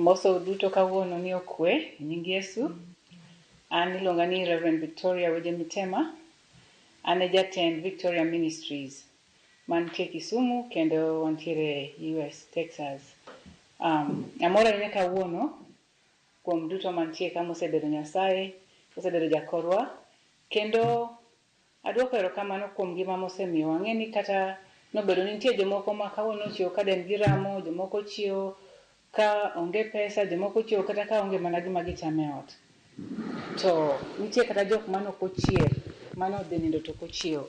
Moso duto kawuono ni okwe, nying Yesu. An iluonga ni Reverend Victoria Weje Mitema. An e jatend Victoria Ministries. Mantie Kisumu kendo wantiere US, Texas. Amora ine kawuono kuom duto mantie kama osebedo Nyasaye, osebedo jakorwa. Kendo aduoko erokamano kuom gima mosemiyowa. Ang'eni kata nobedo ni nitie jomoko ma kawuono chiewo ka dendgi ramo, jomoko chiewo ka onge pesa, jomoko chiewo kata ka onge mana gima gichamo e ot. To nitie kata jok mane ok ochier, mane odhi nindo to ok ochiewo.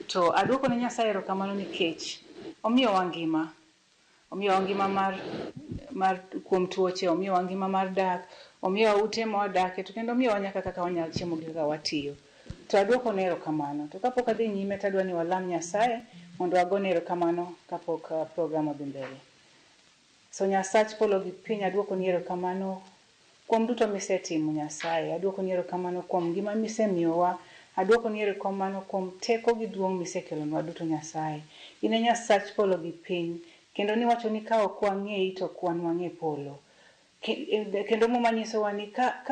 To aduoko ne Nyasaye erokamano nikech omiyowa ngima. Omiyowa ngima mar kuom tuoche, omiyowa ngima mar dak, omiyowa ute ma wadakie, to kendo omiyowa nyaka kaka wanyalo chiemo gi kaka watiyo. To aduoko ne erokamano. To kapok adhi nyime to adwa ni walam Nyasaye mondo wagone erokamano kapok program odhi mbele. So Nyasach polo gi piny, aduoko ni erokamano kuom duto misetimo Nyasaye. Aduoko ni erokamano kuom ngima misemiyowa. Aduoko ni erokamano kuom teko gi duong' misekelonwa duto Nyasaye. In e Nyasach polo gi piny, kendo niwacho ni ka ok wang'eyi to ok wan wang'e polo. Kendo muma nyisowa ni ka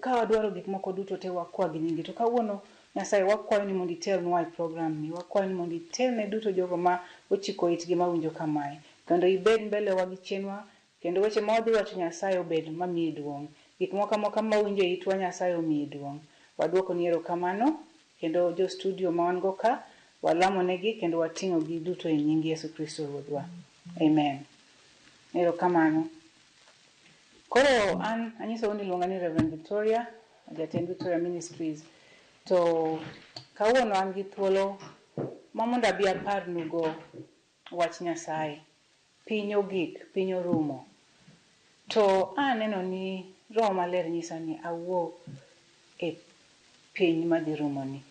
wadwaro gik moko duto te wakwa gi nyingi. To kawuono Nyasaye wakwayo ni mondo itelnwa e program ni. Wakwayo ni mondo itelne duto jogo ma ochiko itgi mawinjo kamae. Kendo ibed mbele wa gi chenwa, kendo weche ma wadhi wacho Nyasaye obed mamiyi duong'. Gik moko mawinjo e itwa Nyasaye omiyi duong'. Waduoko ni erokamano, kendo jo studio ma wan go ka, walamo negi kendo wating'o gi duto e nying Yesu Kristo Ruodhwa. Amen. Erokamano. Koro an anyisou ni iluonga ni Reverend Victoria, jatend Victoria Ministries. To kawuono an gi thuolo ma mondo abi aparnugo wach Nyasaye. Piny ogik, piny orumo. To aneno ni Roho Maler nyisa ni awuo e piny madhi rumo ni.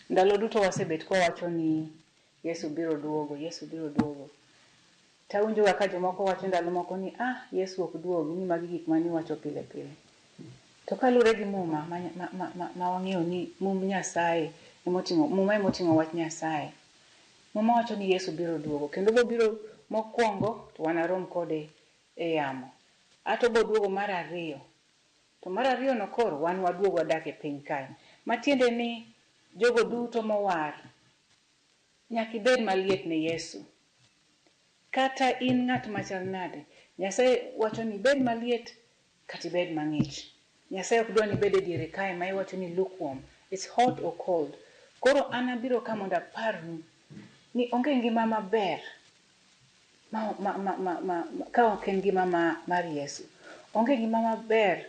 Ndalo duto wasebet kwa wacho ni Yesu biro duogo, Yesu biro duogo. Tawinjo ka jomoko wacho ndalo moko ni Yesu ok duogo, ni magi gik mani wacho pile pile. To kalure gi muma ma wang'eyo ni mum Nyasaye muma emoting'o wach Nyasaye. Muma wacho ni Yesu biro duogo, kendo biro mokwongo to wanarom kode e yamo. Ato boduogo mar ariyo. To mar ariyo no koro wan waduogo wadak e piny kae. Matiende ni jogo duto mowar nyaka ibed maliet ne Yesu. Kata in ng'at machal nade, Nyasaye wacho ni bed maliet kata ibed mang'ich. Nyasaye ok dwa ni bed e diere kae ma iwacho ni lukewarm. It's hot or cold. Koro an abiro ka mondo aparnu ni onge ngima maber ka ok en ngima mar Yesu. Onge ngima maber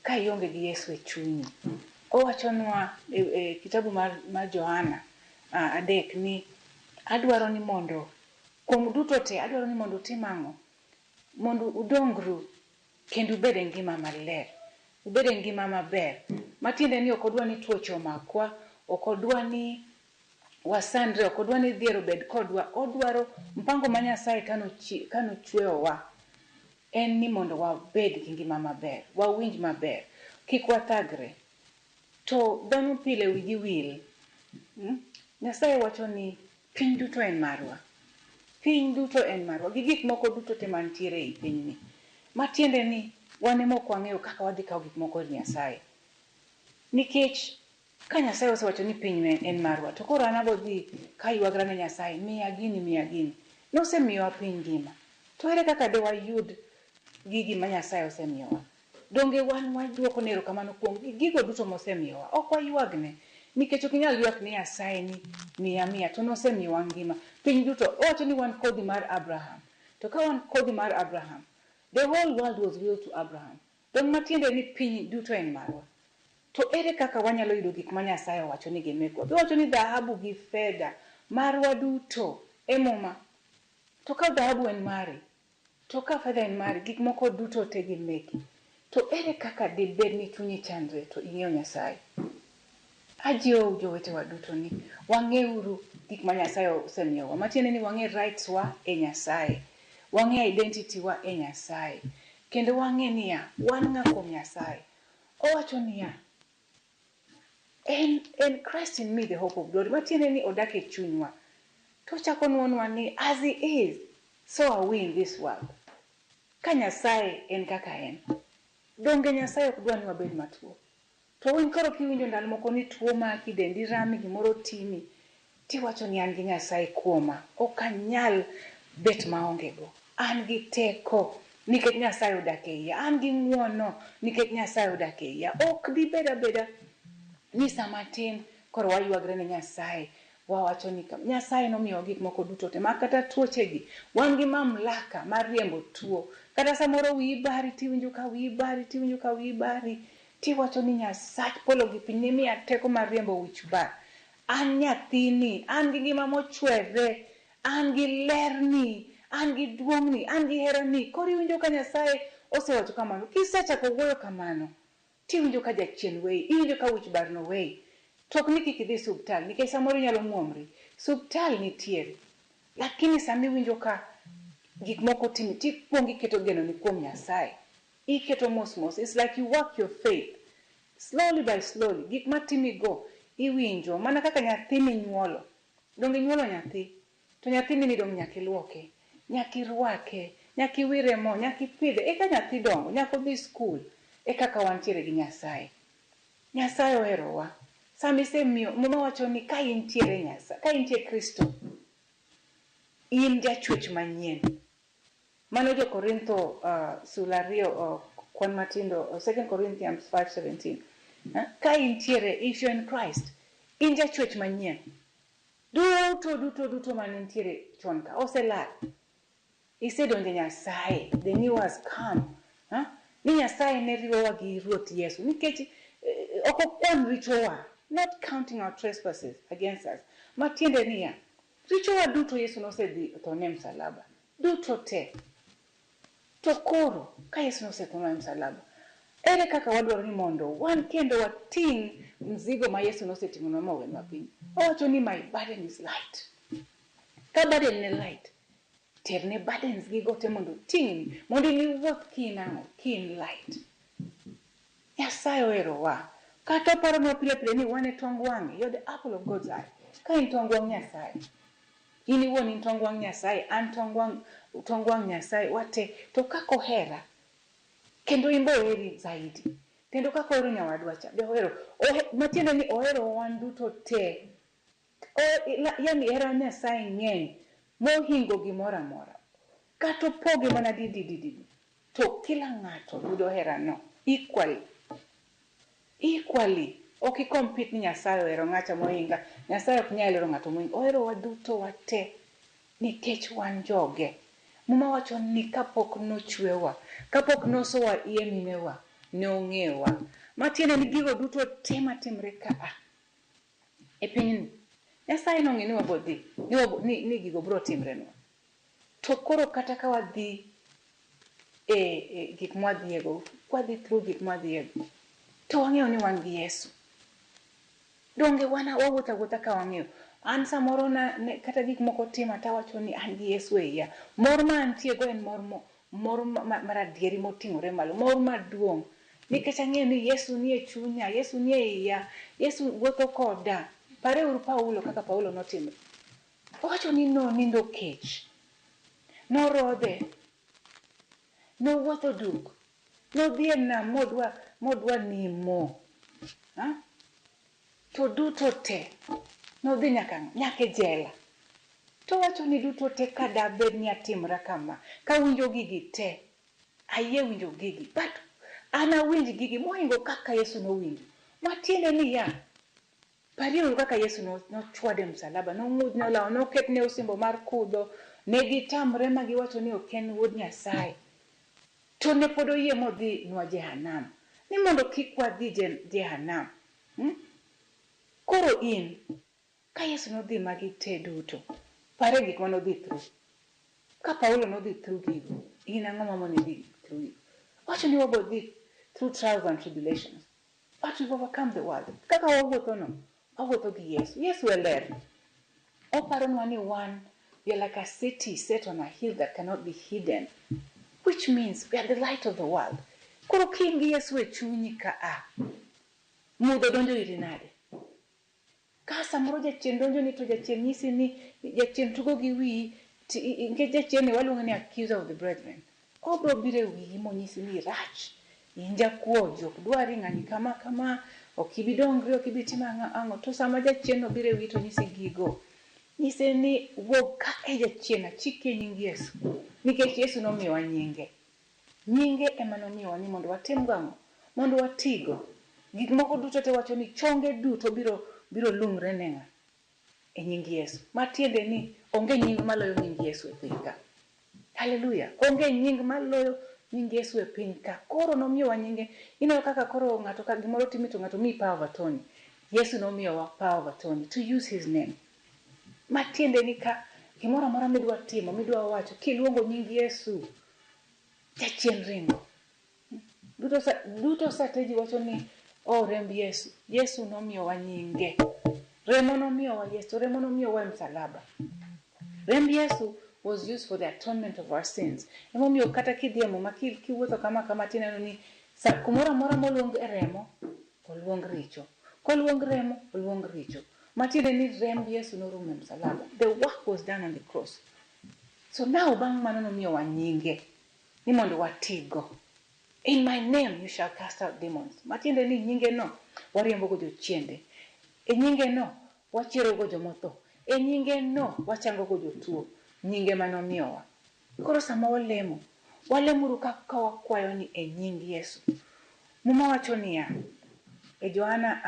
ka ionge gi Yesu e chunyi. Owachonwa e kitabu mar Johana 3 ni adwaro ni mondo kuom duto te adwaro ni mondo utim ang'o? Mondo udongru kendo ubed e ngima maler. Ubed e ngima maber. Matiende ni ok odwa ni tuoche omakwa, ok odwa ni wasandre, ok odwa ni dhier obed kodwa. Odwaro mpango ma Nyasaye kano chweyowa en ni mondo wabed gi ngima maber, wawinj maber, kik wathagre. To dhano pile wigi wil. Nyasaye wacho ni piny duto en marwa. Piny duto en marwa. Gi gik moko duto te mantiere e pinyni. Matiende ni wan ema ok wang'eyo kaka wadhi kawo gik moko ir Nyasaye. Nikech ka Nyasaye osewacho ni piny en marwa, to koro an abodhi ka yuagra ne Nyasaye, miya gini. Nosemiyowa piny ngima. To ere kaka de wayud gigi ma Nyasaye osemiyowa? Donge wan waduoko ne erokamano kuom gigo duto mosemiyowa? Ok wayuagne. Nikech ok inyal ywak ne Nyasaye ni miya to nosemiyowa ngima. Piny duto owacho ni wan kodhi mar Abraham. To ka wan kodhi mar Abraham, the whole world was willed to Abraham. Don matiende ni piny duto en marwa. To ere kaka wanyalo yudo gik ma Nyasaye owacho ni gimekwa? Owacho ni dhahabu gi fedha marwa duto emoma. To ka dhahabu en mari, to ka fedha en mari, gik moko duto te gin meki. To ere kaka dibed ni chunyi chandre to ing'eyo Nyasaye? Ajiwo jowetewa duto ni wang'euru gik ma Nyasaye osemiyowa. Matiende ni wang'e rights wa e Nyasaye. Wang'e identity wa e Nyasaye. Kendo wang'e niya, wan ng'a kuom Nyasaye. Owacho niya, en Christ in me the hope of glory. Matiende ni odak e chunywa. To chako nuonwa ni as he is, so are we in this world. ka Nyasaye en kaka en, donge Nyasaye ok dwa ni wabed matuo? To winy koro kiwinjo ndalo moko ni tuo maki, dendi rami, gimoro timi, tiwacho ni an gi Nyasaye kuoma, ok anyal bet maonge go. An gi teko nikech Nyasaye odak e iya, an gi ng'uono nikech Nyasaye odak e iya. Ok di beda beda ni sama tin koro waywagre ne Nyasaye, wawacho ni Nyasaye nomiyo gik moko duto te, ma kata tuochegi wan gi mamlaka mar riembo tuo. Kata samoro wiyi bari, tiwinjo ka wiyi bari, tiwinjo ka wiyi bari, tiwacho ni Nyasaye polo gi piny ne miya teko mar riembo wich bar. An nyathini, an gi ngima mochwere, an gi lerni, an gi duong'ni, an gi herani. Koro iwinjo ka Nyasaye osewacho kamano. Kisechako wuoyo kamano, tiwinjo ka jachien weyi, iwinjo ka wich bar no weyi. Tok ni kik idhi subtal, nikech samoro nyalo muomri. Subtal nitiere. Lakini sami winjo ka gik moko timi, tikuongo iketo geno ni kuom Nyasaye. Iketo mos mos. It's like you work your faith. Slowly by slowly. Gik matimi go, iwinjo. Mana kaka nyathi minyuolo. Donge nyuolo nyathi. To nyathini ni dong nyaki luoke. Nyaki rwake. Nyaki wire mo. Nyaki pidhe. Eka nyathi dongo. Nyako dhi skul. Eka kawantiere gi Nyasaye. Nyasaye oherowa. Sami se miyo. Muma wacho ni ka intiere Nyasaye. Ka intie Kristo. In jachwech manyien. Mano jo Korintho sula 2 kwan matindo 2 Corinthians 5:17. Ka intiere, if you're in Christ, in jachwech manyien. Duto manentiere chon ka oselal. Isedonje Nyasaye, the new has come. Ni Nyasaye ne riwowa gi Ruoth Yesu nikech ok okwan richowa, not counting our trespasses against us. Matiende niya, richowa duto Yesu nosedhi thone msalaba. Duto te. To koro, ka Yesu nosetho msalaba, ere kaka wadwaro ni mondo wan kendo wating' mzigo ma Yesu noseting'onwa mowenwa piny. Owacho ni my burden is light. Ka burden ne light, terne burdens gigo te mondo ting'ni, mondo niwuoth kin light. Nyasaye oherowa. Kata paro pile ni wan e tong wang'e, you're the apple of God's eye. Ka in tong wang' Nyasaye, in iwuon in tong wang' Nyasaye, an tong wang' Nyasaye, wate to kako hera. Kendo imbo heri zaidi. Kendo kako ohero nyawadwa cha, be ohero. Matiende ni ohero wan duto te. Yani hera Nyasaye ng'eny, mohingo gimoro amora. Kata opoge mana didi. To kila ng'ato yudo hera no equally. Ok ikompit ni Nyasaye ohero ng'acha mohinga. Nyasaye ok nyal hero ng'ato mohinga. Ohero wa duto wate. Nikech wan joge. Muma wacho ni kapok nochwewa, kapok nosowa iye minewa, ne ong'ewa. Matiende ni gigo duto te matimre ka e piny Nyasaye nong'e ni wabodhi, ni gigo biro timrenwa. To koro kata ka wadhi gik mwadhiego, wadhi through gik mwadhiego, to wang'eyo ni wan gi Yesu. Donge wawuotha ka wang'eyo. An samoro kata gik moko tima tawacho ni an gi Yesu e iya. Mor ma antie go en mor maradieri moting'ore malo, mor maduong'. Nikech ang'eyo ni Yesu nie chunya, Yesu nie iya, Yesu wuotho koda. Pareuru Paulo kaka Paulo notimo. Owacho ni nindo kech, norodhe, nowuotho duk, nodhi e nam modwa nimo. To duto te nodhi nyaka jela. To wacho ni duto te kada bed ni atimra kama, ka winjo gigi te, ayie winjo gigi, but ana winj gigi mohingo kaka Yesu nowinjo. Matiende ni ya, pariuru kaka Yesu nochwade msalaba, nong'udh ne olawo, noket ne osimbo mar kudho, ne gitamre ma giwacho ni ok en wuod Nyasaye. To ne pod oyie modhi nwa Jehanam, ni mondo kik wadhi Jehanam. Koro in, ka Yesu nodhi magi te duto, pare gik manodhi through. Ka Paulo nodhi through gigo, in ang'o ma mondo idhi through gigo? Wacho ni wabodhi through trials and tribulations, but we've overcome the world. Kaka wawuotho gi Yesu. Yesu e ler. Oparonwa ni wan, we are like a city set on a hill that cannot be hidden, which means we are the light of the world. Koro kin gi Yesu e chunyi ka mudho donjo iri nade. Ka samoro jachien donjo ni to jachien nyisi ni jachien tugo gi wi, nke jachien ni waluongo ni accuser of the brethren. obro bire wi monyisi ni rach inja kuo jok dwari ng'ani kama okibidongri okibitima ang'o to sama jachien bire wi to nyisi gigo nyise ni wuog ka e jachien chike nying Yesu nikech Yesu nomiyowa nyinge ema nomiyowa ni mondo watim gang'o mondo watigo gik moko duto te wacho ni chonge duto biro lungre ne ng'a e nying Yesu matiende ni onge nying maloyo nying Yesu e piny ka haleluya onge nying maloyo nying Yesu e piny ka koro nomiyowa nyinge ino kaka koro ng'ato ka gimoro timi to ng'ato mi power of attorney Yesu nomiyowa power of attorney to use his name matiende ni ka gimoro amora midwa timo midwa wacho kiluongo nying Yesu jachien ringo duto strategy wacho ni remb Yesu nomiyowa nyinge remo nomiyowa Yesu remo nomiyowa msalaba remb Yesu was used for the atonement of our sins emomiyo kata kidhiemo kiwuotho kama tineno ni sa kumoro amora moluong remo oluong richo koluong remo oluong richo matiende ni remb Yesu norumo msalaba the work was done on the cross so now bang' mano nomiyowa nyinge ni mondo watigo in my name you shall cast out demons matiende ni nyinge no wariembo go jochiende e nyinge no wachiero go jomotho e nyinge no wachango go jotuo nyinge manomiyowa koro sama walemuru ka wakwayo ni e nying Yesu muma wacho niya e Johana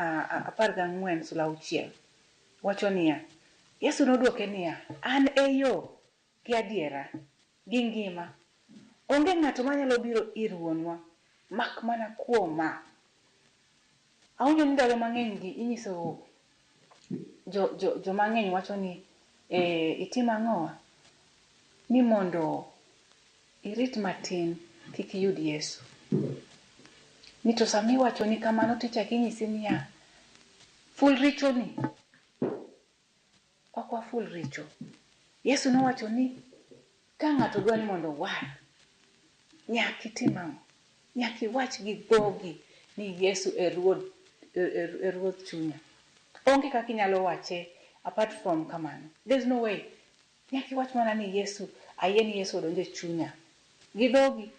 14:6 wacho niya Yesu noduoke niya an e yo gi adiera gi ngima onge ng'ato manyalo biro ir wuonwa mak mana kuoma awinjo ni ndalo mang'eny gi inyiso jo mang'eny wacho ni itim ang'owa ni mondo irit matin kik yud Yesu ni to sami wacho ni kamano ticha kinyisi niya full richo ni okwa full richo Yesu nowacho ni ka ng'ato dwani mondo war nyaki timang'o nyaki wach gi dhogi ni Yesu e ruodh chunya onge kaka inyalo wache apart from kamano there's no way nyaki wach mana ni Yesu ayie ni Yesu odonjo e chunya gi dhogi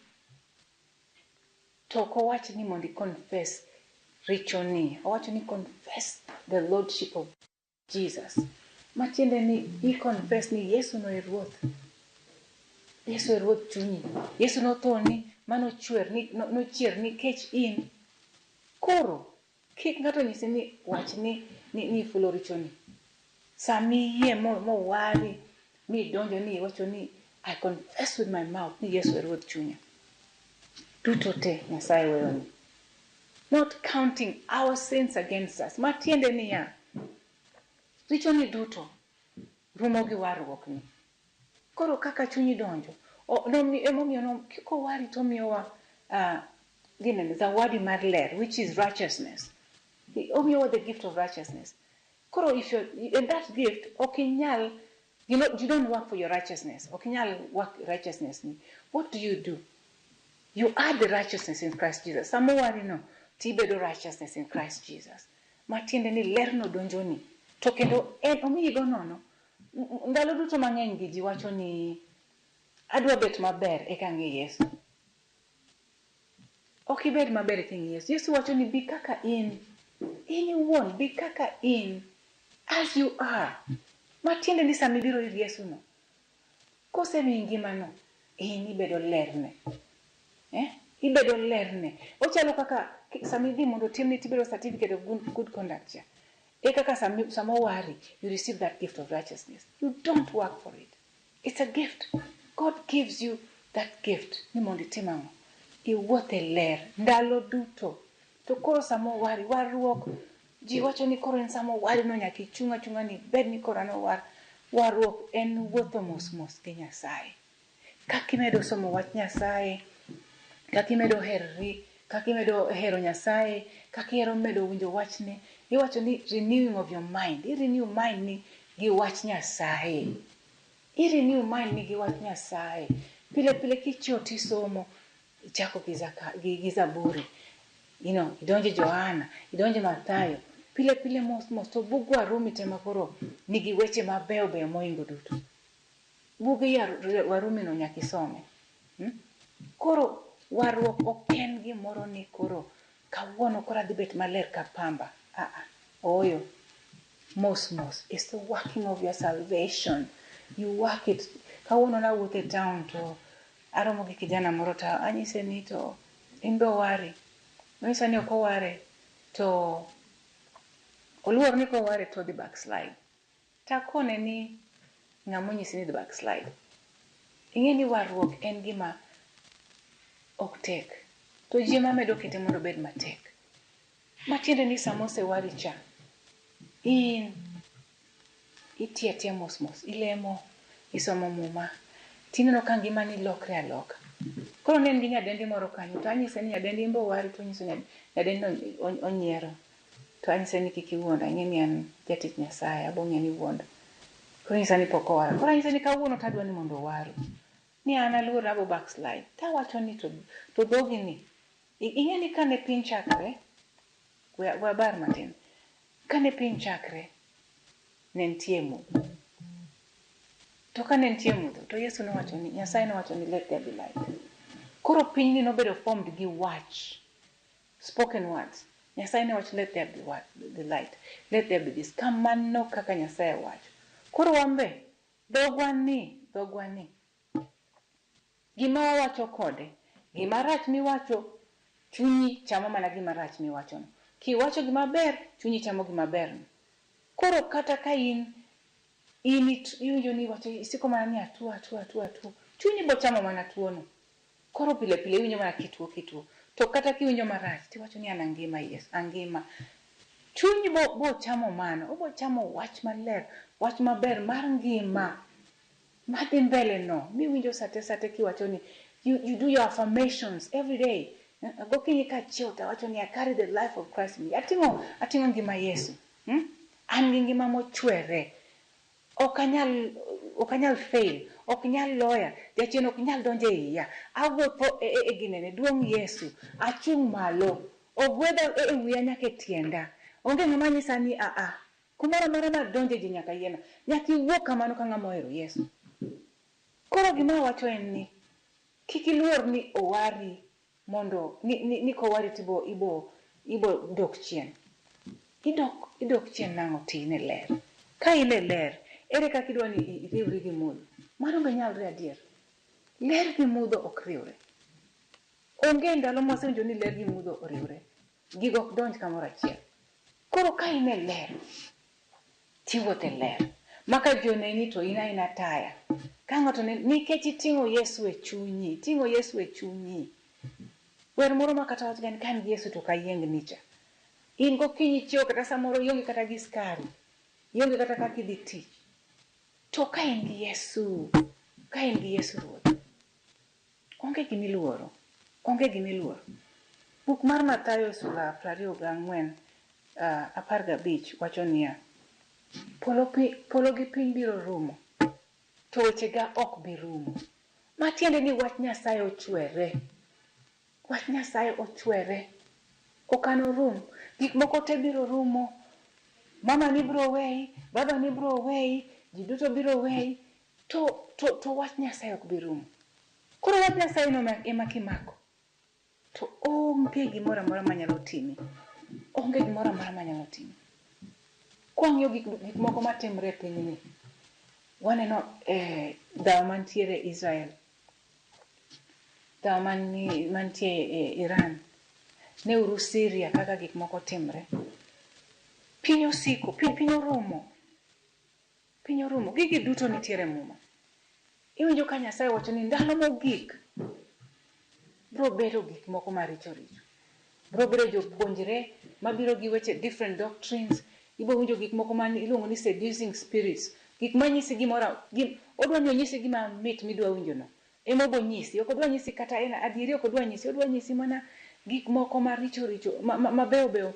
to ko wach ni mondo confess richo ni owacho ni confess the lordship of Jesus matiende ni confess ni Yesu no e ruoth Yesu e ruoth chunyi Yesu nothoni mano chwer ni nochier nikech in koro kik ng'ato nyisi ni wach ni fulo richo ni sami yie mo wari mi donjo ni wacho ni I confess with my mouth ni Yesu e ruoth chunya duto te Nyasaye weyoni not counting our sins against us matiende ni ya richo ni duto rumo gi warruok ni koro kaka chunyi donjo emomiyo kiko wari to miyowa zawadi mar ler which is righteousness omiyowa the gift of righteousness koro if you're in that gift okinyal you don't work for your righteousness okinyal work righteousness ni what do you are the righteousness in Christ Jesus samo wari no tibedo righteousness in Christ Jesus matiende ni ler no donjo ni to kendo omiyigo nono ndalo duto mang'eny gi ji wacho ni adwa bet maber eka ng'e Yesu okibed maber eka ng'e Yesu Yesu wacho ni bi kaka in iwuon bi kaka in as you are matiende ni sami biro ir Yesu no kosemi ngima no ibedo lerne ibedo lerne ochalo kaka sami dhi mondo timni tibedo certificate of good conduct ja kaka sama wari you receive that gift of righteousness you don't work for it it's a gift God gives you that gift ni mondo itimang'o iwuothe ler ndalo duto to koro sama wari warruok ji wacho ni koro en sama wari no nyaka ichunga ni bed ni koro no warruok en wuotho mos gi Nyasaye kakimedo somo wach Nyasaye kakimedo herri kakimedo hero Nyasaye kakihero medo winjo wachne iwacho ni renewing of your mind renew mind ni gi wach Nyasaye renew mind ni gi wach Nyasaye pile kichio tisomo ichako gi Zaburi idonje Johana idonje Mathayo pile mos to bug Warumi tema koro nigi weche mabeyo moingo duto buge Warumi no nyaka isome Koro warruok ok en gimoro ni koro kawuono koro adhi bet maler ka pamba. Oyo. Mos. It's the working of your salvation. You work it. Kawuono nawuotho e town to aromo gi kijana moro to anyise ni to in be owari. Anyise ni ok oware to oluor ni koware to the backslide. Takone ni ng'ama onyisi ni the backslide. Ing'e ni warruok en gima ok tek. To ji ema medo kete mondo obed matek. Matiende ni samose wari cha. In itiatia mos, ilemo, isomo muma, tineno ka ngimani lokre aloka. Koro ne en gi nyadendi moro kanyo, to anyise ni nyadendi imbe owari, to onyiso nyadendi onyiero. To anyise ni kik iwuond, ang'e ni an jatich Nyasaye, abong'e ni wuond. Koro anyise ni pok owara. Koro anyise ni kawuono tadwa ni mondo owaru. Ni an aluor abo backslide. Tawacho ni to dhogi ni. Ing'e ni kane piny chakre, wabar matin. Kane piny chakre, ne nitie mudho. To kane nitie mudho, to Yesu nowacho ni, Nyasaye nowacho ni let there be light. Koro piny ni nobedo formed gi wach, spoken words. Nyasaye ne wacho let there be the light. Let there be this. Kamano kaka Nyasaye wacho. Koro wambe, dhogwa ni. Gima wawacho kode, gima rach miwacho, chunyi chamo mana gima rach miwacho no. Kiwacho gima ber, chunyi chamo gima ber no. Koro kata ka in iwinjo ni wacho isiko mana ni atuo. Chunyi bo chamo mana tuo no. Koro pile iwinjo mana kituo. To kata kiwinjo marach, tiwacho ni an angima, yes, angima. Chunyi bo chamo mano, obo chamo wach maler, wach maber mar ngima. Madhi mbele no, miwinjo sate kiwacho ni you do your affirmations every day. Gokinyi ka chiew tawacho ni I carry the life of Christ in me. Atingo ngima Yesu. An gi ngima mochwere. Ok anyal fail, ok nyal loya, jachien ok nyal donje iya. Awuotho e ginene duong' Yesu, achung' malo, ogwedha e wiya nyaka e tienda. Onge ng'ama nyisa ni kumoro ma donje ji nyaka yiena. Nyaka iwuo kamano ka ng'ama ohero Yesu. Koro gima wacho en ni kik iluor ni owari mondo ni kowari tibo ibo dok chien. Idok chien nang'o tine ler. Ka ile ler, ere kaka idwa ni iriwri gi mudho? Mano be nyalre adier. Ler gi mudho ok riwre. Onge ndalo mosewinjo ni ler gi mudho oriwre. Gigo ok donj kamoro achiel. Koro ka ine ler, tiwuothe ler. Maka joneni to ina taya. Ka ng'ato nikech iting'o Yesu e chunyi. Wer moro ma kata wacho ni kan Yesu to kayieng nicha. In gokinyi chiew kata samoro ionge kata gi skari. Ionge kata kaka idhi tich. To ka in gi Yesu Ruoth, onge gimiluoro. Buk mar Mathayo sura 24, 15 wacho niya, polo gi piny biro rumo, to wechega ok bi rumo. Matiende ni wach Nyasaye ochwere. Okano rum. Gik moko te biro rumo. Mama ni biro weyi, baba ni biro weyi, ji duto biro weyi. To wach Nyasaye ok bi rumo. Koro wach Nyasaye no ema kimako. To onge gimoro amora manyalo timi. Kwang'iyo gik moko matimre e pinyni. Waneno dhawo mantiere Israel. Dhawo mantie e Iran. Neuru Syria kaka gik moko timre. Piny osiko, piny orumo. Gigi duto nitiere muma. Iwinjo ka Nyasaye wacho ni ndalo mogik bro bedo gik moko maricho. Bro bedo jopuonjre mabiro gi weche different doctrines. Ibo winjo gik moko man iluongo ni seducing spirits. Gik manyisi gimoro, odwa ni onyisi gima mit midwa winjo no. Emo bo nyisi, ok odwa nyisi kata en adieri, ok odwa nyisi mana gik moko maricho, mabeyo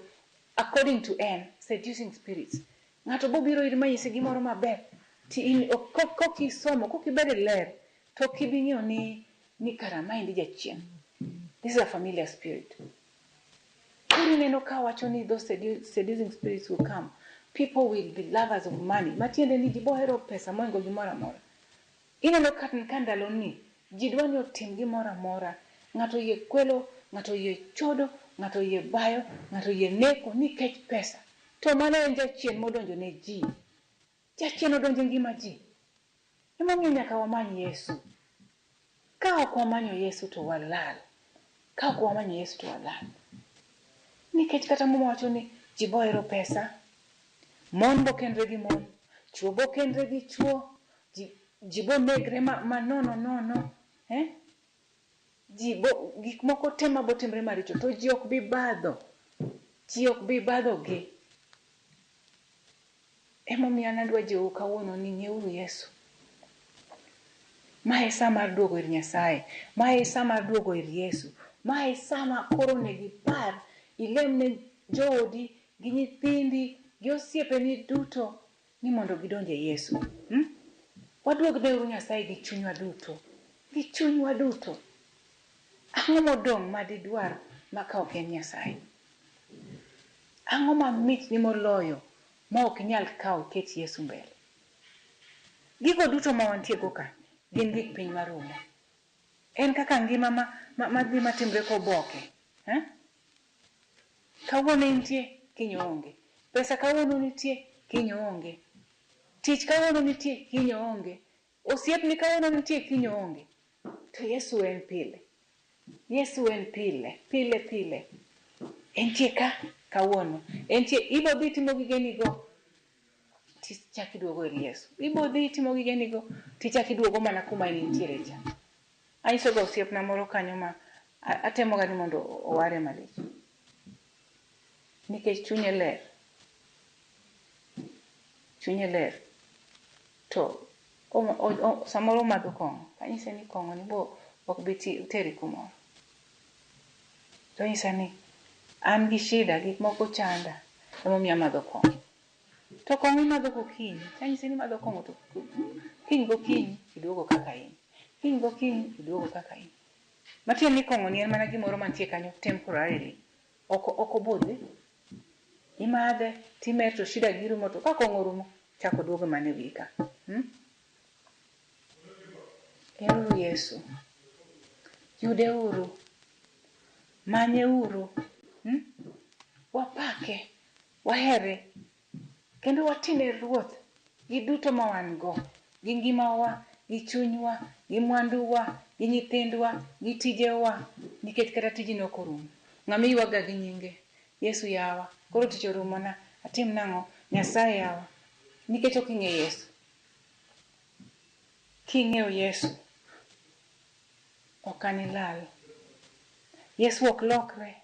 according to seducing spirits. Ng'ato bo biro ir manyisi gimoro maber. Ti in kokisomo, kokibede ler, to kibing'eyo ni kara maendi jachien. This is a familiar spirit. Kuri neno ka wacho ni those seducing spirits will come. People will be lovers of money. Matiende ni ji bohero pesa moingo gimoro amora. Ineno ka ndalo ni Ji dwani otim gimoro amora. Ng'ato yie kwelo, ng'ato yie chodo, ng'ato yie bayo, ng'ato yie neko nikech pesa. To mano en jachien modonjo ne ji. Jachien odonjo ngima ji. Emomiyo nyaka wamany Yesu. Ka ok wamanyo Yesu to walal. Ka ok wamanyo Yesu to walal. Nikech kata muma wacho ni ji bohero pesa. Mon bo kendre gi mon. Chuo bo kendre gi chuo. Ji bo negre ma nono. Ji bo gik moko tema bo timre maricho. To ji ok bi badho. Ji ok bi badho gi. Emomiyo an adwa jiwo kawuono ni ng'euru Yesu. Mae sa mar duogo ir Nyasaye. Mae sa mar duogo ir Yesu. Mae sa ma koro negi par. Ilem ne joodi, gi nyithindi, gi osiepeni duto ni mondo gidonje Yesu. Waduogne uru Nyasaye gi chunywa duto. Gi chunywa duto. Ang'o modong' madidwar maka ok en Nyasaye? Ang'o mamit ni moloyo ma ok nyal kawo ket Yesu mbele? Gigo duto ma wantiego ka gin gik piny marumo. En kaka ngima madhi matimre koboke. Kawuono nitie, kiny onge. Pesa kawuono nitie, kiny onge. Tich kawuono nitie, kiny onge. Osiepni kawuono nitie, kiny onge. To Yesu en pile. Yesu en pile. Pile. Entie ka kawuono. Entie, ibo dhi timo gigenigo. Tichak iduogo ir Yesu. Ibo dhi timo gigenigo. Tichak iduogo mana kuma intiere cha. Anyisoga osiepna moro kanyo ma atemoga ni mondo oware malich. Nikech chunye ler. Chunye ler. To samoro madho kong'o. Anyise ni kong'o ni bo ok bi teri kumoro. To anyisa ni an gi shida, gik moko chanda. Emomiyo amadho kong'o. To kong'o imadho gokinyi. Anyise ni madho kong'o to kiny gokinyi iduogo kaka in. Kiny gokinyi iduogo kaka in. Matiende ni kong'o ni en mana gimoro mantie kanyo temporarily. Oko bodhi. Imadhe, timer to shida gi rumo to ka kong'o rumo, chako duogo mane wika. Eruru Yesu. Yude uru. Manye uru. Wapake. Wahere. Kendo watine ruoth. Gi duto ma wan go. Gi ngimawa, gi chunywa, gi mwanduwa, gi nyithindwa, gi tijewa. Nikech kata tijino ok orumo. Ng'ami yuaga gi nyinge. Yesu yawa. Koro tich orumona. Atim nang'o? Nyasaye yawa. Nikech ok ing'e Yesu. King'eyo Yesu, ok anilal. Yesu ok lokre.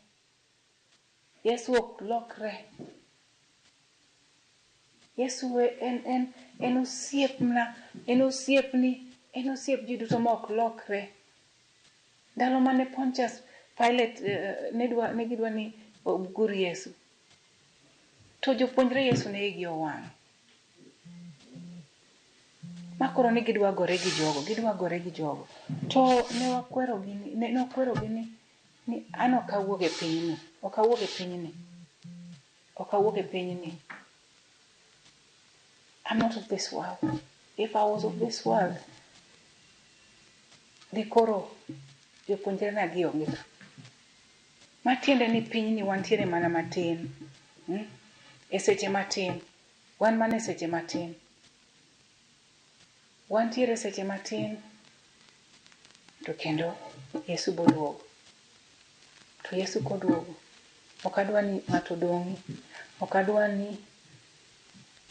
Yesu ok lokre. Yesu en osiepna, en osiepni, en osiep ji duto ma ok lokre. Ndalo mane Pontius Pilate ne gidwa ni ogur Yesu. To jopuonjre Yesu ne igi owang'. Makoro ne gidwa gore gi jogo. To ne okwerogi ni an ok awuog e pinyni. Ok awuog e pinyni. I'm not of this world. If I was of this world, dikoro jopuonjre na gi onge. Matiende ni pinyni wantiere mana matin. E seche matin. Wan mana e seche matin. Wantiere seche matin. To kendo Yesu boduogo. To Yesu koduogo. Ok adwa ni ng'ato dong'i. Ok adwa ni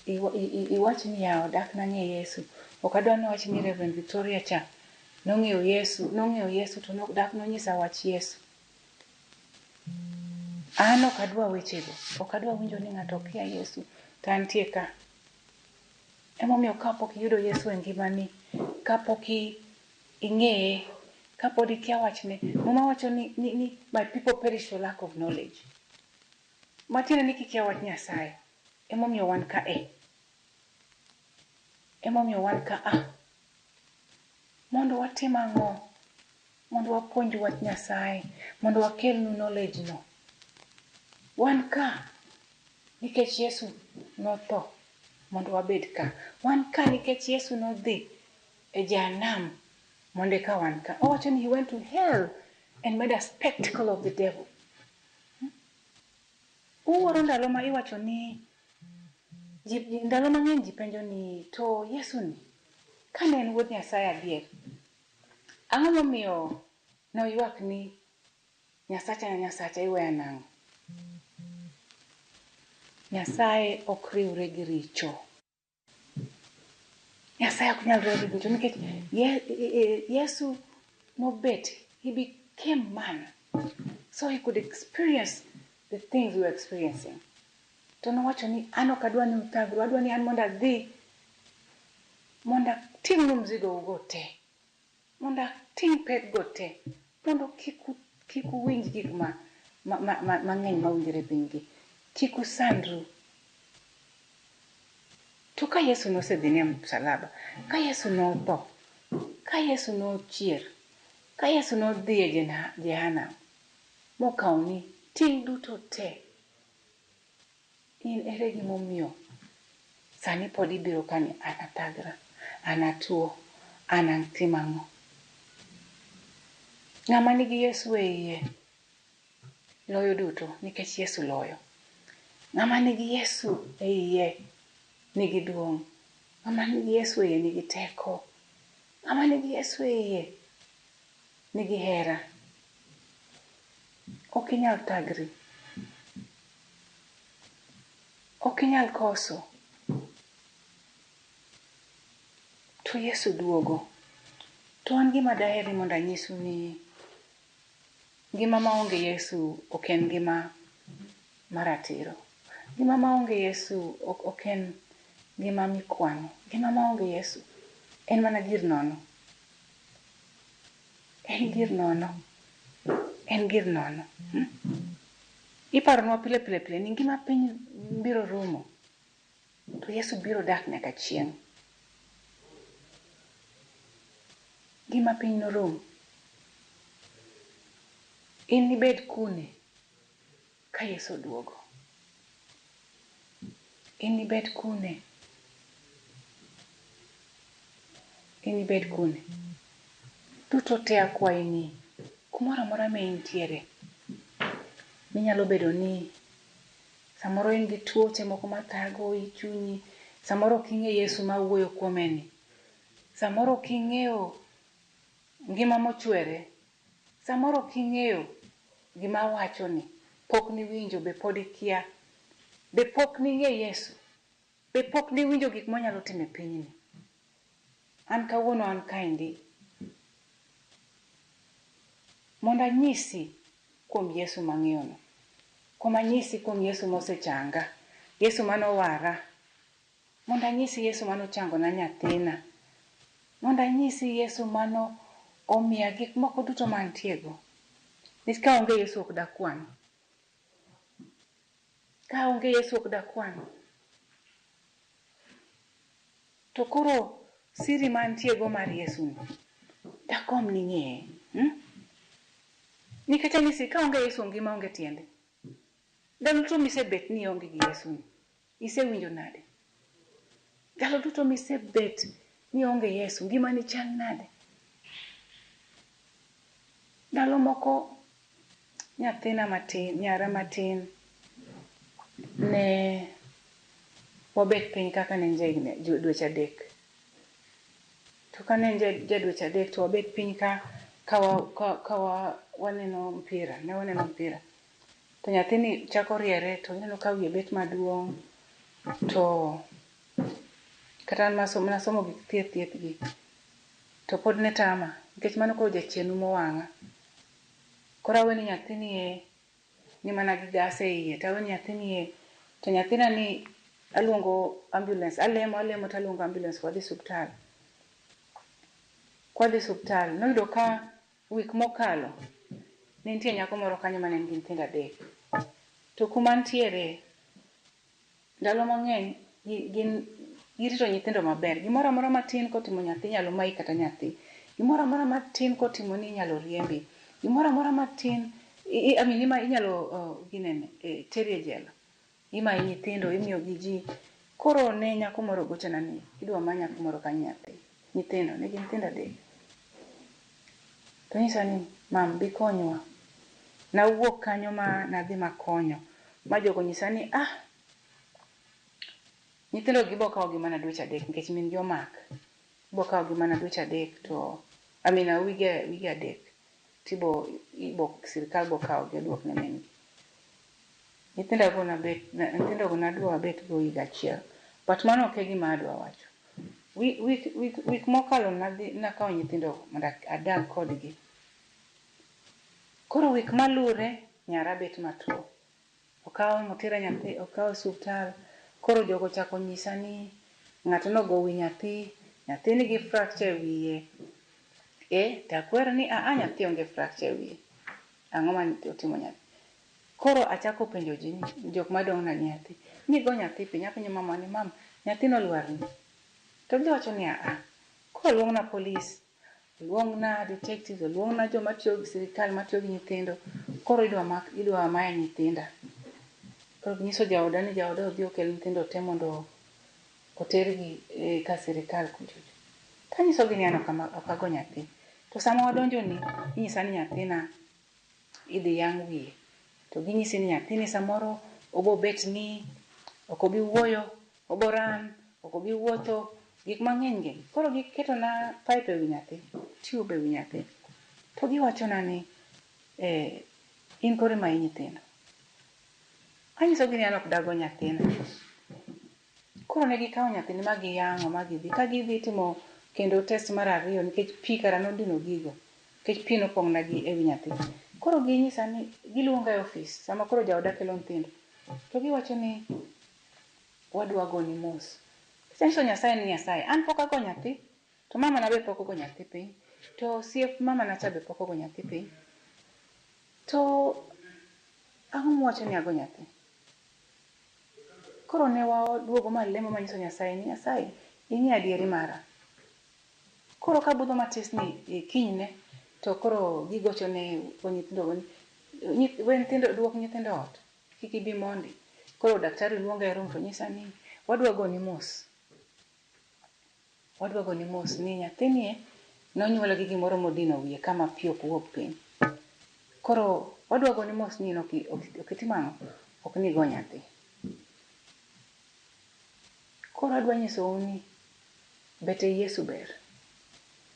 iwach ni ya odak nang'e Yesu. Ok adwa ni wach ni Reverend Victoria cha nong'eyo Yesu to nodak nonyisa wach Yesu. An ok adwa wechego. Ok adwa winjo ni ng'ato kia Yesu. To antie ka. Emomiyo kapok iyudo Yesu e ngimani, kapok ing'eye, kapod ikia wachne, muma wacho ni my people perish for lack of knowledge. Matiende ni kikia wach Nyasaye. Emomiyo wan ka Emomiyo wan ka mondo watim ang'o? Mondo wapuonj wach Nyasaye, mondo wakelnu knowledge no. Wan ka nikech Yesu notho mondo wabed ka. Wan ka nikech Yesu nodhi e Jehanamu Monde ka wan ka. Owacho ni he went to hell and made a spectacle of the devil. Uwaro ndalo ma iwacho ni ndalo mang'eny ji penjo ni to Yesu ni kane en wuod Nyasaye adier, ang'o momiyo noywak ni Nyasacha iweya nang'o? Nyasaye ok riwre gi richo. Nyasaye ok nyal riwre gi richo nikech Yesu nobet, he became man so he could experience the things we were experiencing. To nowacho ni an ok adwa ni utagru, adwa ni an mondo adhi mondo ating'nu mzigo ugo te, mondo ating' pek go te, mondo kik uwinj gik mang'eny mawinjore pinygi, kik usandru. To ka Yesu nosedhi ne msalaba, ka Yesu notho, ka Yesu nochier, ka Yesu nodhi e Jehanamu mokawoni ting' duto te, in ere gimomiyo sani pod ibiro kani an athagra, an atuo, an atim ang'o? Ng'ama nigi Yesu e iye loyo duto nikech Yesu loyo. Ng'ama nigi Yesu e iye nigi duong'. Ng'ama nigi Yesu e iye nigi teko. Ng'ama nigi Yesu e iye nigi hera. Ok inyal tagri. Ok inyal koso. To Yesu duogo. To an gima daheri mondo anyisu ni ngima maonge Yesu ok en ngima maratiro. Ngima maonge Yesu ok en ngima mikwano. Ngima maonge Yesu en mana gir nono. En gir nono. En gir nono. Iparonwa pile ni ngima piny biro rumo. To Yesu biro dak nyaka chieng'. Ngima piny norum. In ibed kune ka Yesu oduogo. In ibed kune. In ibed kune. Duto te akwayi ni kumoro amora ma intiere, minyalo bedo ni samoro in gi tuoche moko mathago i chunyi, samoro ok ing'e Yesu ma wuoyo kuome ni, samoro ok ing'eyo ngima mochwere, samoro ok ing'eyo gima awacho ni, pok niwinjo, be pod ikia, be pok ning'e Yesu, be pok niwinjo gik monyalo timo e pinyni. An kawuono an kaendi mondo anyisi kuom Yesu mang'eyono, kuom anyisi kuom Yesu mosechanga, Yesu manowara, mondo anyisi Yesu manochangona nyathina, mondo anyisi Yesu mano omiya gik moko duto mantiego. Nikech ka onge Yesu ok dakwan. Ka onge Yesu ok dakwan. To koro siri mantiego mar Yesu ni, dakom ni ng'eye. Nikech anyisi ka onge Yesu ngima onge tiende. Ndalo duto misebet ni onge gi Yesu ni, isewinjo nade? Ndalo duto misebet ni onge Yesu, ngima ni chal nade? Ndalo moko nyathina matin, nyara matin, ne wabet piny kaka ne nje dweche adek. To ka ne nje dweche adek to wabet piny ka waneno mpira, ne waneno mpira. To nyathini chako riere to neno ka wiye bet maduong'. To kata nasomo gik thieth gi. To pod ne tama, nikech mano koro jachien umo wang'a. Koro awe ni nyathini ni mana gi gas e iye, to awe ni nyathini to nyathina ni aluongo ambulance, alemo to aluongo ambulance wadhi suptal. Kwadhi suptal, noyudo ka wik mokalo, ne nitie nyako moro kanyo mane nigi nyithindo 3. To kuma ntiere, ndalo mang'eny, girito nyithindo maber. Gimoro amora matin kotimo nyathi nyalo mai kata nyathi. Gimoro amora matin kotimo ni inyalo riembi. Gimoro amora matin, inyalo teri e jela. Imai nyithindo, imiyo gi ji. Koro ne nyako moro gochona ni idwa ma nyako moro ka nyathi. Nyithindo, ne gin nyithindo 3. To nyisa ni mam bi konywa. Na wuok kanyo ma nadhi makonyo. Ma jogo nyisa ni nyithindo gibo kawo gima na dweche 3 nikech min gi omak. Gibo kawo gima na dweche 3 to amina wige 3. Tibo sirkal bo kawo gi duok ne min gi. Nyithindo go nadwa bet go higa 1. But mano ok e gima adwa wacho. Week mokalo nakawo nyithindo mondo adag kodgi. Koro week malure nyara bet matuo. Okawo motera nyathi, okawo osuptal. Koro jogo chako nyisa ni ng'ato nogo wi nyathi nigi fracture wiye. Takwera ni nyathi onge fracture wiye. Ang'o ma otimo nyathi? Koro achako penjo ji jok madong' na nyathi. Nigo nyathi piny apenjo mama ni mam nyathi nolwar ni. To giwacho ni Koro luongna polis, luongna detectives, luongna joma tiyo gi sirkal matiyo gi nyithindo. Koro idwa maya nyithinda. Koro nyiso jaoda ni jaoda odhi okel nyithindo te mondo otergi ka sirkal kuchocho. Kanyiso gi ni an ok ago nyathi. To sama wadonjo ni inyisa ni nyathina idhi yang' wiye. To ginyisi ni nyathini samoro obo bet ni ok obi wuoyo, obo ran, ok obi wuotho, gik mang'eny gi. Koro giketo na pipe e wi nyathi, tube e wi nyathi. To giwacho na ni in koro ma nyithindo. Anyiso gi ni an ok dago nyathina. Koro ne gikawo nyathini ma giyang'o ma gidhi. Ka gidhi timo kendo test mar 2 nikech pi kara nodino gigo. Nikech pi nopong' na gi e wi nyathi. Koro ginyisa ni giluonga e ofis. Sama koro jaoda kelo nyithindo. To giwacho ni wadwa go ni mos. Senso Nyasaye ni Nyasaye. An pok ago nyathi. To mama na be pok ogo nyathi piny. To siep mama na cha be pok ogo nyathi piny. To ang'o mwacho ni ago nyathi? Koro ne waduogo malemo manyiso Nyasaye ni Nyasaye ing'e adieri mara. Koro kabudho matis ni kinyne to koro gigocho ne nyithindo go ni nyithindo duok nyithindo ot. Kik ibi mondi. Koro daktari luonga e room to nyisa ni wadwa go ni mos. Wadwa go ni mos ni nyathini nonyuole gi gimoro modino wiye kama pi ok wuog piny. Koro wadwa go ni mos ni ok itimang'o ok ni go nyathi. Koro adwa nyisou ni bete Yesu ber.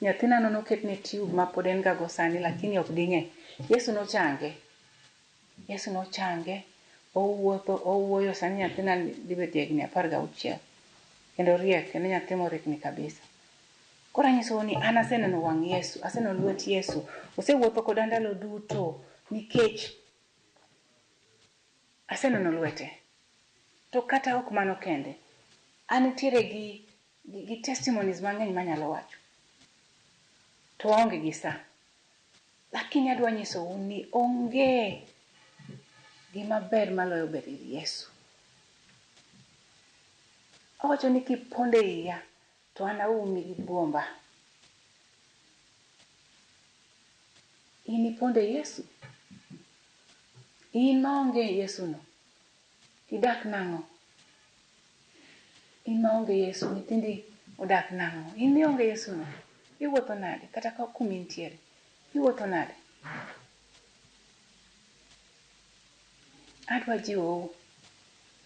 Nyathina no noketne tube ma pod en ga go sani lakini ok ding'e. Yesu nochange. Yesu nochange. Owuoyo sani nyathina dibet higni 16. Kendo riek, kendo nyathi morikni kabisa. Koro anyisou ni an aseneno wang' Yesu, aseneno lwet Yesu. Osewuotho koda ndalo duto nikech aseneno lwete. To kata ok mano kende. An nitiere gi testimonies mang'eny manyalo wacho. To waonge gi sa. Lakini adwa nyisou ni onge gima ber maloyo bet gi Yesu. Awacho ni kiponde iya to an aumi gi buomba. In iponde Yesu. In maonge Yesu no. Idak nang'o? In maonge Yesu nyithindi odak nang'o? In mionge Yesu no. Iwuotho nade? Kata ka kumi intiere. Iwuotho nade? Adwa jiwou.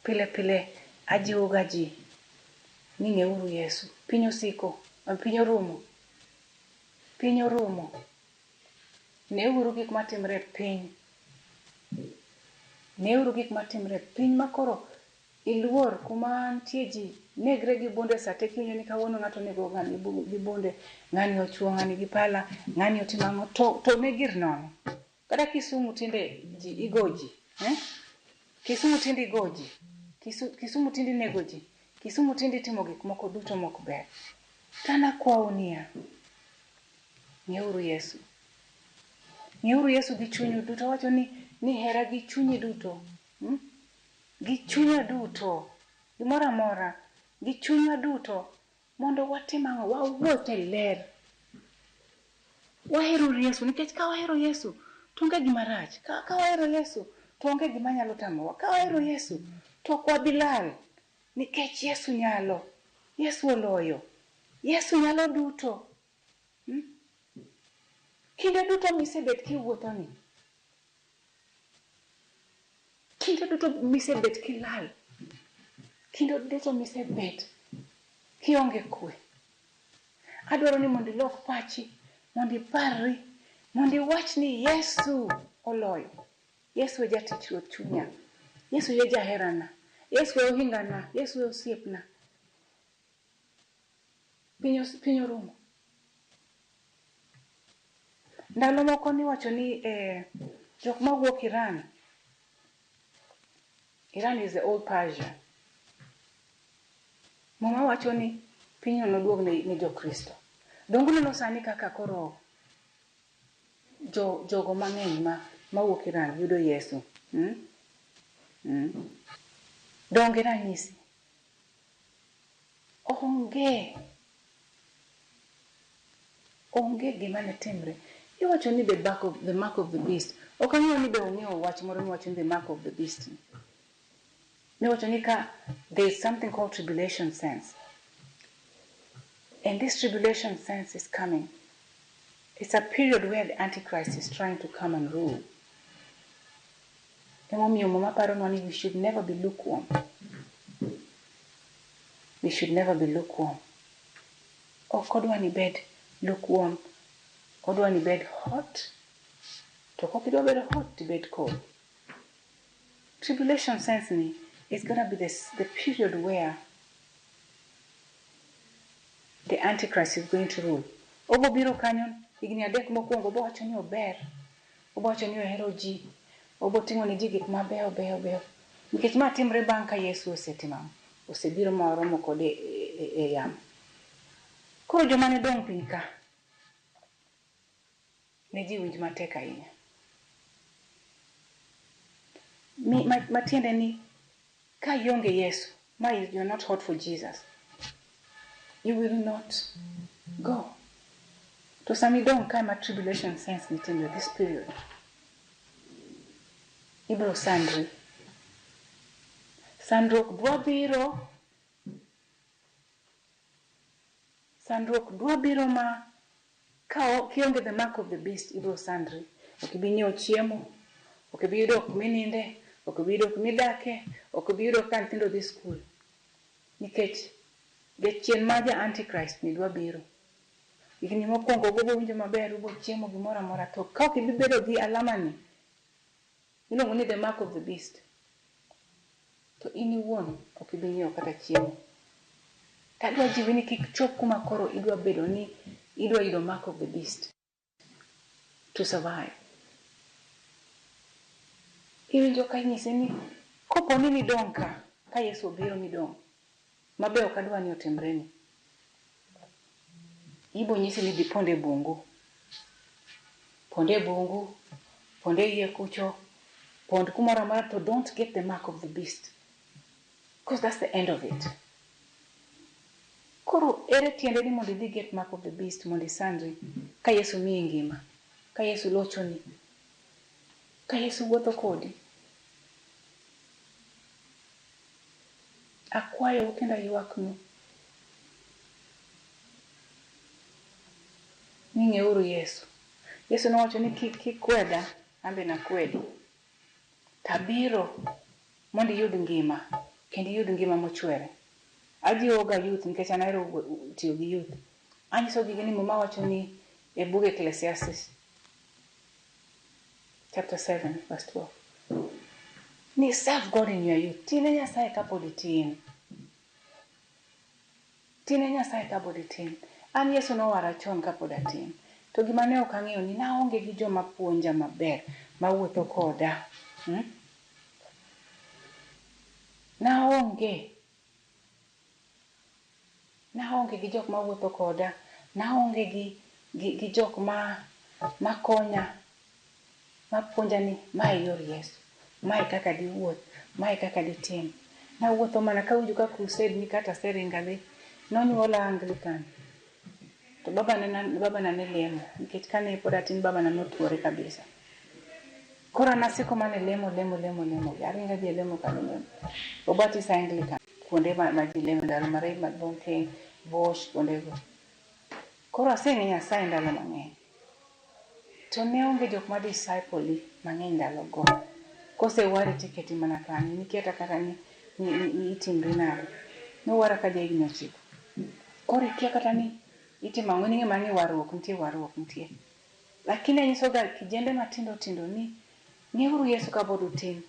Pile pile ajiwo ga ji. Ni ng'euru Yesu. Piny osiko. Piny orumo. Piny orumo. Neuru gik matimre piny. Neuru gik matimre piny makoro iluor kuma nitie ji negre gi bunde sate kinyo ni kawuono ng'ato nego ng'ani gi bunde, ng'ani ochuo ng'ani gi pala, ng'ani otimo ang'o to ne gir nono. Kata Kisumu tinde ji igoji, Kisumu tinde igoji. Kisumu tinde nego ji. Kisumu tinde timo gik moko duto mok ber. Tana kwao niya. Ng'euru Yesu. Ng'euru Yesu gi chunyu duto. Wacho ni hera gi chunyi duto. Gi chunya duto. Gimoro amora. Gi chunya duto. Mondo watim ang'o? Wawuoth e ler. Wahero Yesu. Nikech ka wahero Yesu, to onge gima rach. Ka wahero Yesu, to onge gima nyalo tamowa. Ka wahero Yesu, to ok wabi lal. Nikech Yesu nyalo. Yesu oloyo. Yesu nyalo duto. Kinde duto misebet kiwuothoni. Kinde duto misebet kilal. Kinde duto misebet kionge kwe. Adwaro ni mondo ilok pachi, mondo iparri, mondo iwach ni Yesu oloyo. Yesu e jatich ruoth chunya. Yesu e jaherana. Yesu e ohingana. Yesu e osiepna. Piny orumo. Ndalo moko niwacho ni jok mawuok Iran. Iran is the old Persia. Mama wacho ni pinyno noduog ne jokristo. Dongo neno sani kaka koro jogo mang'eny mawuok Iran yudo Yesu. Donge ranyisi. Onge gima ne timre. Iwacho ni the mark of the beast. Ok ang'eyo ni be ong'eyo wach moro ni wacho ni the mark of the beast. Ne wacho ni there is something called tribulation sense. And this tribulation sense is coming. It's a period where the Antichrist is trying to come and rule. We should never be lukewarm. We should never be lukewarm. Kodwa ni bed lukewarm. Kodwa ni bed hot. To kokidwa bed hot to bed cold. Tribulation sense ni is going to be the period where the Antichrist is going to rule. Obo biro kanyo higni adek mokwongo obo wacho ni ober. Obo wacho ni ohero ji. Obo timo ni ji gik mabeyo. Nikech ma timre bang' ka Yesu osetimamo. Osebiro ma oromo kode e yamo. Koro joma ne dong' piny ka ne ji winj matek ahinya. Matiende ni ka ionge Yesu, you're not hot for Jesus, you will not go. To sami dong' ka ma tribulation sense nitimbe this period. Ibro sandri. Sandruok dwa biro ma kionge the mark of the beast, ibro sandri. Ok ibi nyiewo chiemo, ok ibi yudo kumininde, ok ibi yudo kumidake, ok ibi yudo ka nyithindo dhi skul. Nikech jachien ma ja Antichrist ni dwa biro. Higni mokwongo obo winjo maber, obo chiemo gimoro amora, to ka ok ibi bedo gi alama ni, iluongo ni the mark of the beast, to in iwuon ok ibi nyiewo kata chiemo. Tadwa jiwi ni kik chop kuma koro idwa bedo ni idwa yudo mark of the beast to survive. Iwinjo ka nyise ni kopo ni nidong' ka Yesu obiro midong' mabe ok adwa ni otimre ni. Ibo nyisi ni dhi ponde bungu. Ponde iye kucho. Pond kumoro amora, to don't get the mark of the beast. Because that's the end of it. Koro ere tiende ni mondo idhi get mark of the beast mondo isandri ka Yesu miyi ngima, ka Yesu lochoni, ka Yesu wuotho kodi. Akwayo kendo aywaknu ni ng'euru Yesu. Yesu nowacho ni kik kweda, ambe nakwedi. Tabiro mondo iyud ngima, kendo iyud ngima mochwere. Ajiwoga youth nikech an ahero tiyo gi youth. Anyiso gi ni mama wacho ni e bug Ecclesiastes chapter 7 verse 12. Ni serve God in your youth. Tine Nyasaye kapod itin. An Yesu nowara chon kapod atin. To gima ne ok ang'eyo ni naonge gi joma puonja maber mawuotho koda. Naonge gi jok mawuotho koda. Naonge gi jok makonya, mapuonja ni mae yor Yesu. Mae kaka diwuoth, mae kaka ditim. Nawuotho mana kawinjo ka crusade ni kata seringa dhi. Nonyuola Anglican. To baba na ne lemo. Nikech kane pod atin baba na notuore kabisa. Kora nasiko mane lemo. Aringa ji lemo ka lemo. Obatis Anglican. Kuonde ma ji lemo ndalo mare madonke, Bosch, kuonde go. Kora aseng'e Nyasaye ndalo mang'eny. to ne onge jok ma disciple mang'eny ndalo go. Kose wari tiketi mana kanyo, niketa kata ni itimri nade. No wara ka jai gino chiko. Kore kia kata ni itima ng'oni ng'e mani warruok nitie. Lakini anyiso ga kijende matindo tindo ni ng'euru Yesu ka pod utin.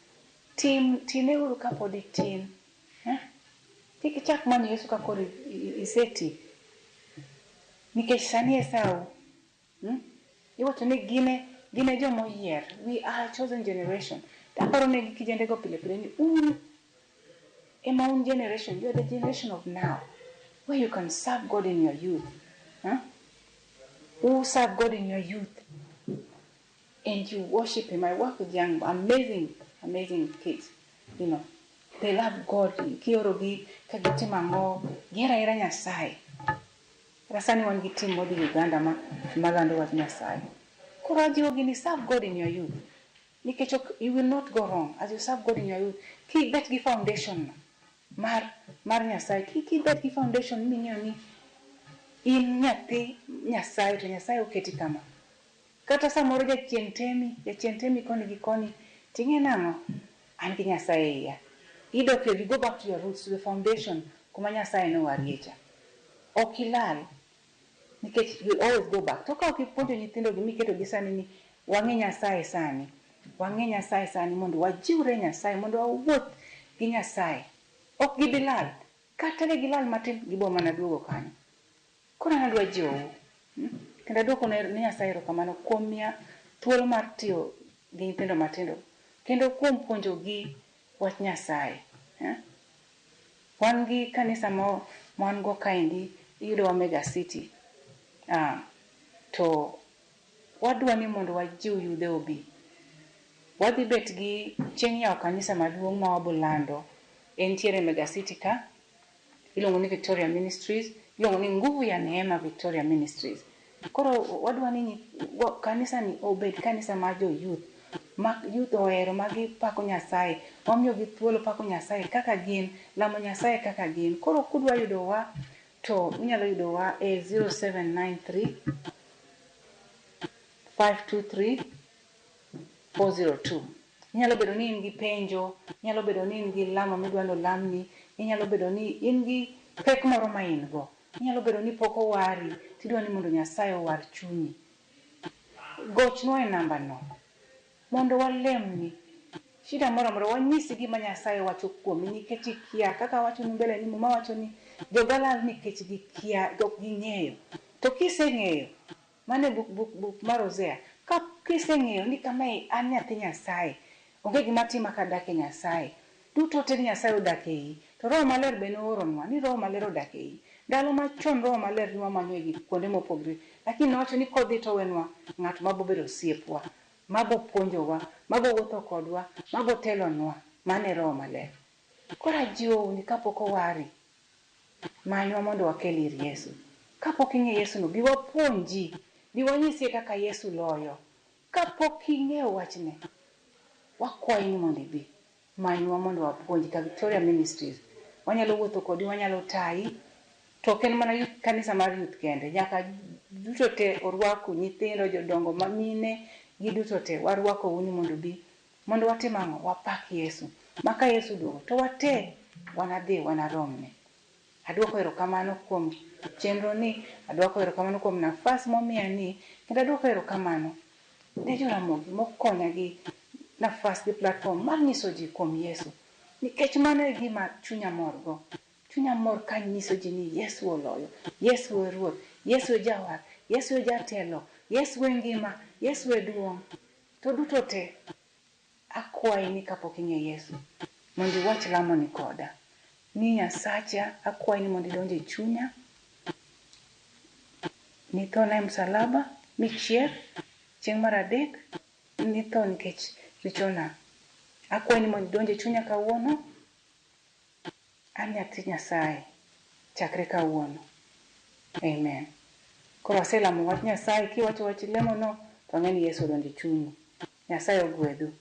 Tineuru ka pod itin. Kik ichak manyo Yesu ka koro iseti. Nikech sani e sau. Iwacho ni gine jomo yier. We are a chosen generation. Taparo ne kijende go pile pile ni ema un generation. You are the generation of now. Where you can serve God in your youth. Who serve God in your youth. And you worship Him. I work with young, amazing kids. You know, they love God. Kiorogi, kagitimango, gira Nyasaye. Rasani wan gitim modi Uganda malando wat Nyasaye. Kuraji ogini serve God in your youth. Nikech you will not go wrong as you serve God in your youth. Ki bet gi foundation mar Nyasaye. Ki bet gi foundation minyo ni in nyathi Nyasaye to Nyasaye oketi kama. Kata samoro jachien temi koni gi koni ting'e nang'o an gi Nyasaye iya. Idok you go back to your roots, to the foundation kuma Nyasaye no wariecha. Okilal. Nikech you always go back. Toka ukipuonjo nyithindo gi miketo gi sani ni wang'e Nyasaye sani mondo wajiwre Nyasaye mondo wawuoth gi Nyasaye. Ok gibilal. Kata ne gilal matin gibo mana duogo kanyo. Koro nadwa jiwo. Kendo adwoko ne Nyasaye erokamano kuom miya thuolo mar tiyo gi nyithindo matindo. Kendo kuom puonjo gi wach Nyasaye. Wan gi kanisa wan go kaendi iyudo wa Mega City. To wadwa ni mondo wajiw yudhe obi. Wadhi bet gi chieng' yawo kanisa maduong' ma wabulando. Entiere Mega City ka. Iluongo ni Victoria Ministries. Iluongo ni Nguvu ya Neema Victoria Ministries. Koro wadwa ni kanisa ni obed kanisa ma jo youth. Ma youth ohero magi pako Nyasaye. Wamiyo gi thuolo pako Nyasaye kaka gin. Lamo Nyasaye kaka gin. Koro kudwa yudo wa to unyalo yudo wa 0793 523 402. Inyalo bedo ni in gi penjo, inyalo bedo ni in gi lamo midwano lamni, inyalo bedo ni in gi pek moro ma in go. Inyalo bedo ni poko wari, tidwa ni mondo Nyasaye owar chunyi. Gochnwa e namba no. Mondo walemni. Shida moro wanyisi gima Nyasaye wacho kuomi nikech ikia kaka wacho ni mbele ni mama wacho ni jogalal nikech gikia dok ging'eyo. To kiseng'eyo mane buk mar Hosea ka kiseng'eyo ni kamae an nyathi Nyasaye onge gima tima kadak e Nyasaye duto te Nyasaye odak ei to Roho Maler be nooronwa ni Roho Maler odak ei ndalo machon Roho Maler ni wamanyo gi kuonde mopogore lakini nowacho ni kodhi to wenwa ng'at mabobedo osiepwa mabo puonjowa mabo wuotho kodwa mabo telonwa mane Roho Maler. Kora jiwo ni kapok owari manywa mondo wakel ir Yesu. Kapok ing'e Yesu no biwa puonji biwanyisi kaka Yesu loyo. Kapok ing'eyo wachne wakwayi ni mondo ibi manywa mondo wapuonji ka Victoria Ministries. Wanyalo wuotho kodi wanyalo tayi to ken mana kanisa mar youth kende nyaka duto te orwako nyithindo jodongo mamine gi duto te warwako uni mondo bi mondo watim ang'o wapak Yesu maka Yesu duogo to wate wanadhi wanaromne. Adwoko erokamano kuom chenro ni, adwoko erokamano kuom nafas momiya ni, kendo adwoko erokamano ne joramogi mokonya gi nafas gi platform mar nyiso ji kuom Yesu. Nikech mano e gima chunya morgo. Chunya mor ka nyiso ji ni Yesu oloyo, Yesu e Ruoth, Yesu e Jawar, Yesu e Jatelo, Yesu e ngima, Yesu e duong'. To duto te akwayi ni kapok ing'e Yesu mondo iwach lamo ni koda. Ni Nyasacha akwayi ni mondo idonj e chunya. Nitho na msalaba michier chieng' mar adek nitho nikech richona. Akwayi ni mondo idonj e chunya kawuono. An nyathi Nyasaye chakre kawuono. Amen. Koro aselamo wach Nyasaye kiwacho wach lemo no to ng'eni Yesu odonjo e chunyi. Nyasaye ogwedhu.